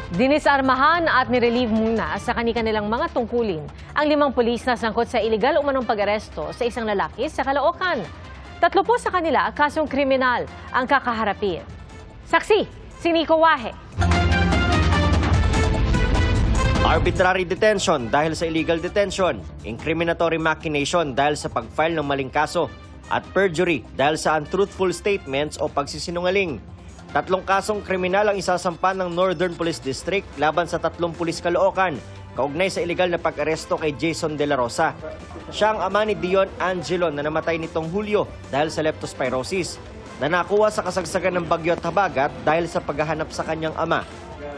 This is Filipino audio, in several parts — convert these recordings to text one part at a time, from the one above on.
Dinisarmahan at nirelieve muna sa kanilang mga tungkulin ang 5 pulis na sangkot sa iligal umanong pag-aresto sa isang lalaki sa Caloocan. 3 po sa kanila kasong kriminal ang kakaharapin. Saksi, si Nico Wahe. Arbitrary detention dahil sa illegal detention, incriminatory machination dahil sa pag-file ng maling kaso, at perjury dahil sa untruthful statements o pagsisinungaling. 3 kasong kriminal ang isasampa ng Northern Police District laban sa 3 pulis Caloocan, kaugnay sa iligal na pag-aresto kay Jason De La Rosa. Siya ang ama ni Dion Angelo na namatay nitong Hulyo dahil sa leptospirosis, na nakuha sa kasagsagan ng bagyo at habagat dahil sa paghahanap sa kanyang ama.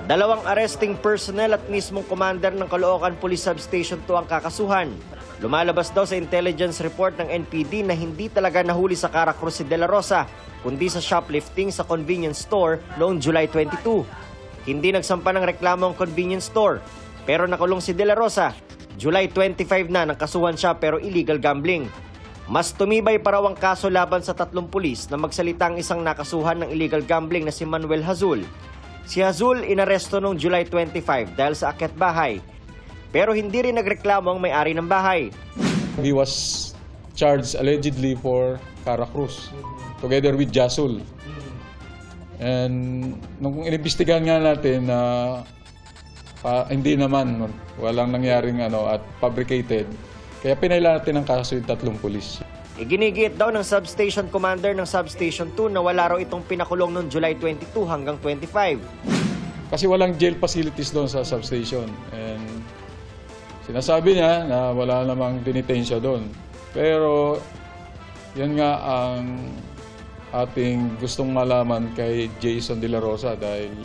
2 arresting personnel at mismong commander ng Caloocan Police Substation 2 ang kakasuhan. Lumalabas daw sa intelligence report ng NPD na hindi talaga nahuli sa Caracruz si De La Rosa, kundi sa shoplifting sa convenience store noong July 22. Hindi nagsampa ng reklamo ang convenience store, pero nakulong si De La Rosa. July 25 na nakasuhan siya pero illegal gambling. Mas tumibay pa raw ang kaso laban sa 3 pulis na magsalita ang isang nakasuhan ng illegal gambling na si Manuel Hazul. Si Hazul inaresto noong July 25 dahil sa akyat bahay. Pero hindi rin nagreklamo ang may-ari ng bahay. He was charged allegedly for Caracruz together with Jasul. And nung inimbestigahan nga natin na hindi naman, walang nangyaring at fabricated, kaya pinaila natin ang kaso yung 3 pulis. Iginigiit daw ng substation commander ng substation 2 na wala raw itong pinakulong noong July 22 hanggang 25. Kasi walang jail facilities doon sa substation. And sinasabi niya na wala namang dinitensya doon. Pero yan nga ang ating gustong malaman kay Jason De La Rosa dahil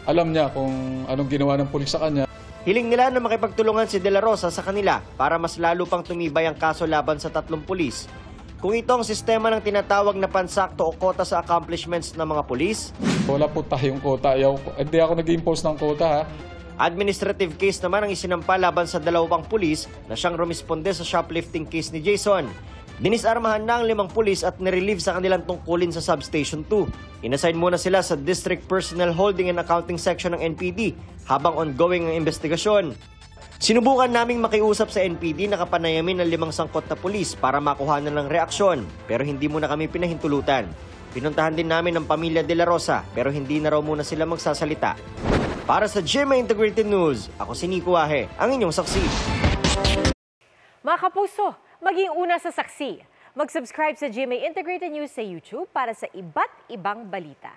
alam niya kung anong ginawa ng pulis sa kanya. Hiling nila na makipagtulungan si De La Rosa sa kanila para mas lalo pang tumibay ang kaso laban sa 3 pulis. Kung ito ang sistema ng tinatawag na pansakto o kota sa accomplishments ng mga pulis, wala po tayong kota. Hindi ako nag-impose ng kota, ha. Administrative case naman ang isinampa laban sa 2 pulis na siyang rumisponde sa shoplifting case ni Jason. Dinisarmahan na ang 5 pulis at nirelieve sa kanilang tungkulin sa Substation 2. Inassign muna sila sa District Personnel Holding and Accounting Section ng NPD habang ongoing ang investigasyon. Sinubukan naming makiusap sa NPD na kapanayamin ng 5 sangkot na pulis para makuha na ng reaksyon, pero hindi muna kami pinahintulutan. Pinuntahan din namin ang pamilya De La Rosa pero hindi na raw muna sila magsasalita. Para sa GMA Integrated News, ako si Nico Wahe, ang inyong saksi. Mga kapuso, maging una sa saksi. Mag-subscribe sa GMA Integrated News sa YouTube para sa iba't ibang balita.